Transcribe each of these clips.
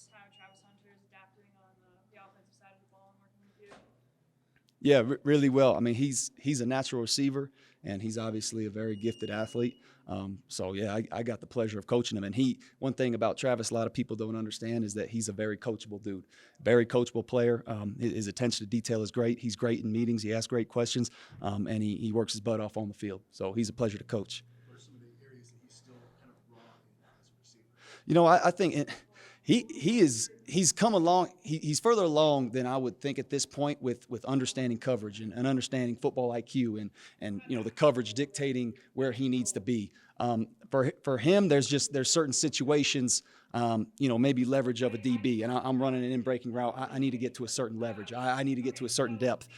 curious how Travis Hunter is adapting on the offensive side of the ball and working with you. Yeah, really well. I mean, he's a natural receiver, and he's obviously a very gifted athlete. So yeah, I got the pleasure of coaching him. And one thing about Travis, a lot of people don't understand, is that he's a very coachable dude, very coachable player. His attention to detail is great. He's great in meetings. He asks great questions, and he works his butt off on the field. So he's a pleasure to coach. What are some of the areas that he's still kind of raw in as a receiver? I think he's come along. He's further along than I would think at this point with understanding coverage and understanding football IQ and the coverage dictating where he needs to be. For him, there's certain situations. Maybe leverage of a DB, and I'm running an in-breaking route. I need to get to a certain leverage. I need to get to a certain depth.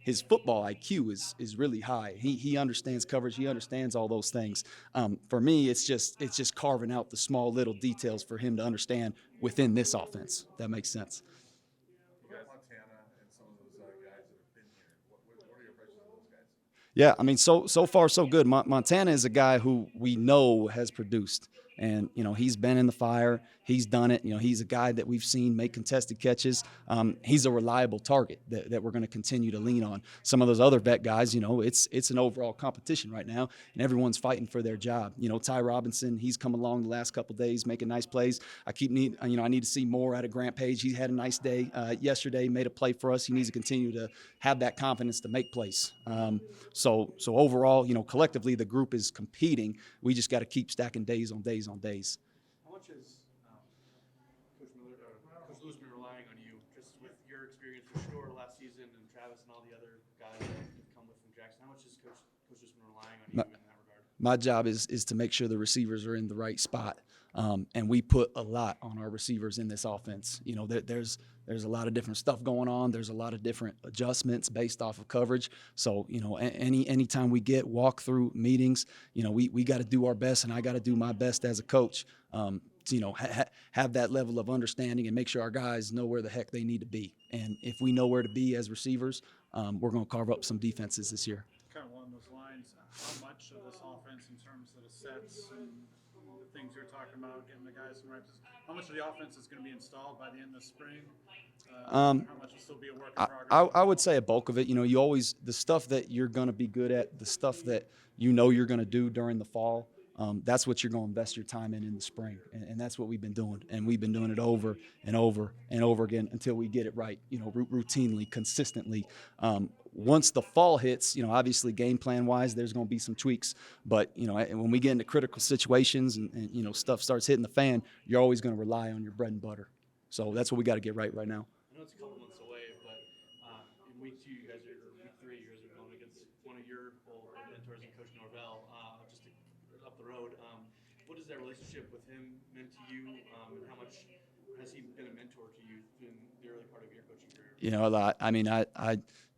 His football IQ is really high. He understands coverage. He understands all those things. For me, it's just carving out the small little details for him to understand within this offense. If that makes sense. You got Montana and some of those guys that have been here. What are your impressions of those guys? Yeah, I mean, so far so good. Montana is a guy who we know has produced, and he's been in the fire. He's done it. He's a guy that we've seen make contested catches. He's a reliable target that we're going to continue to lean on. Some of those other vet guys, it's an overall competition right now, and everyone's fighting for their job. Ty Robinson, he's come along the last couple of days making nice plays. I need to see more out of Grant Page. He had a nice day yesterday, made a play for us. He needs to continue to have that confidence to make plays. So overall, collectively the group is competing. We just got to keep stacking days on days on days. How much has Coach Lewis been relying on you, just with your experience for sure last season, and Travis and all the other guys that have come with from Jackson? How much has Coach just been relying on you in that regard? My job is to make sure the receivers are in the right spot, and we put a lot on our receivers in this offense. There's a lot of different stuff going on. There's a lot of different adjustments based off of coverage. So anytime we get walkthrough meetings, we got to do our best, and I got to do my best as a coach to have that level of understanding and make sure our guys know where the heck they need to be. And if we know where to be as receivers, we're going to carve up some defenses this year. Kind of along those lines, how much of this offense, in terms of the sets and the things you're talking about, getting the guys in the right position, how much of the offense is going to be installed by the end of spring? How much will still be a work in progress? I would say a bulk of it. You always, the stuff that you're going to be good at, the stuff that you're going to do during the fall, that's what you're going to invest your time in the spring. And that's what we've been doing. And we've been doing it over and over and over again until we get it right, routinely, consistently. Once the fall hits, obviously game plan wise, there's going to be some tweaks. But, when we get into critical situations and stuff starts hitting the fan, you're always going to rely on your bread and butter. So that's what we got to get right now. I know it's a couple months away, but in week 2, week 3, you guys are going against one of your old mentors and Coach Norvell, just up the road. What has that relationship with him meant to you, and how much has he been a mentor to you in the early part of your coaching career? A lot. I mean, I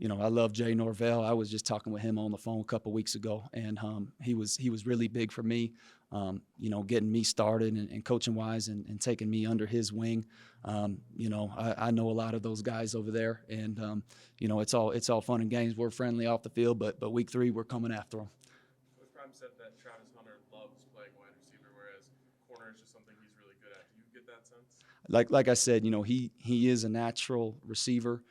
love Jay Norvell. I was just talking with him on the phone a couple weeks ago, and he was really big for me. Getting me started and coaching wise and taking me under his wing. I know a lot of those guys over there, and it's all fun and games. We're friendly off the field, but week 3 we're coming after them. Coach Prime said that Travis Hunter loves playing wide receiver, whereas corner is just something he's really good at. Do you get that sense? Like I said, he is a natural receiver.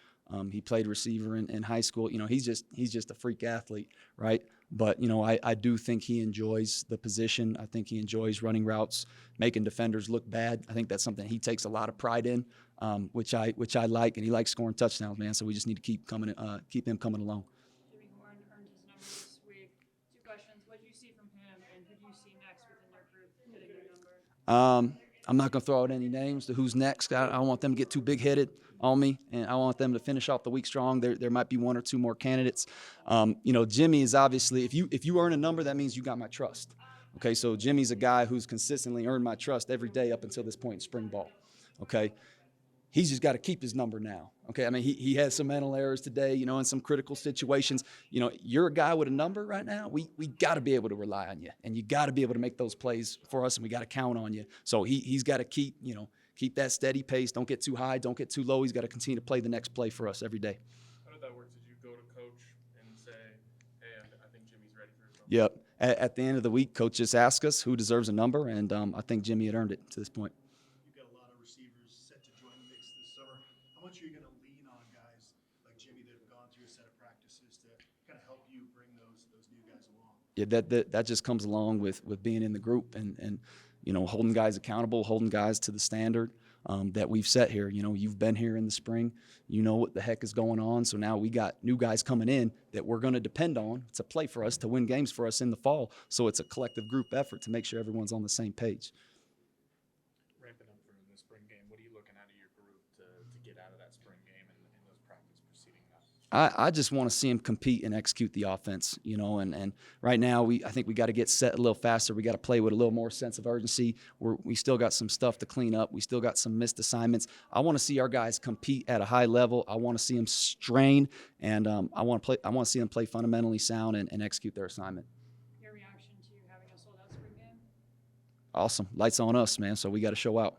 He played receiver in high school. He's just a freak athlete, right? But I do think he enjoys the position. I think he enjoys running routes, making defenders look bad. I think that's something he takes a lot of pride in, which I like, and he likes scoring touchdowns, man. So we just need to keep him coming along. Jimmy Horn earned his number this week. 2 questions: what do you see from him, and who do you see next within your group getting your number? I'm not going to throw out any names to who's next. I don't want them to get too big-headed on me, and I want them to finish off the week strong. There might be 1 or 2 more candidates. Jimmy is obviously, if you earn a number, that means you got my trust. Okay, so Jimmy's a guy who's consistently earned my trust every day up until this point in spring ball. Okay, he's just got to keep his number now. Okay, I mean, he had some mental errors today, in some critical situations. You're a guy with a number right now. We got to be able to rely on you, and you got to be able to make those plays for us, and we got to count on you. So he's got to keep that steady pace. Don't get too high, don't get too low. He's got to continue to play the next play for us every day. How did that work? Did you go to coach and say, hey, I think Jimmy's ready for his number? Yep. At the end of the week, coach just asked us who deserves a number, and I think Jimmy had earned it to this point. You've got a lot of receivers Yeah, that just comes along with being in the group and you know, holding guys accountable, holding guys to the standard that we've set here. You know, you've been here in the spring, you know what the heck is going on. So now we got new guys coming in that we're going to depend on to play for us, to win games for us in the fall. So it's a collective group effort to make sure everyone's on the same page. Ramping up for the spring game, what are you looking out of your group to get out of that spring game and those practice proceeding up? I just want to see him compete and execute the offense, you know, and right now I think we got to get set a little faster. We got to play with a little more sense of urgency. We still got some stuff to clean up. We still got some missed assignments. I want to see our guys compete at a high level. I want to see them strain, and I want to see them play fundamentally sound and execute their assignment. Your reaction to having a sold-out spring game? Awesome. Lights on us, man. So we got to show out.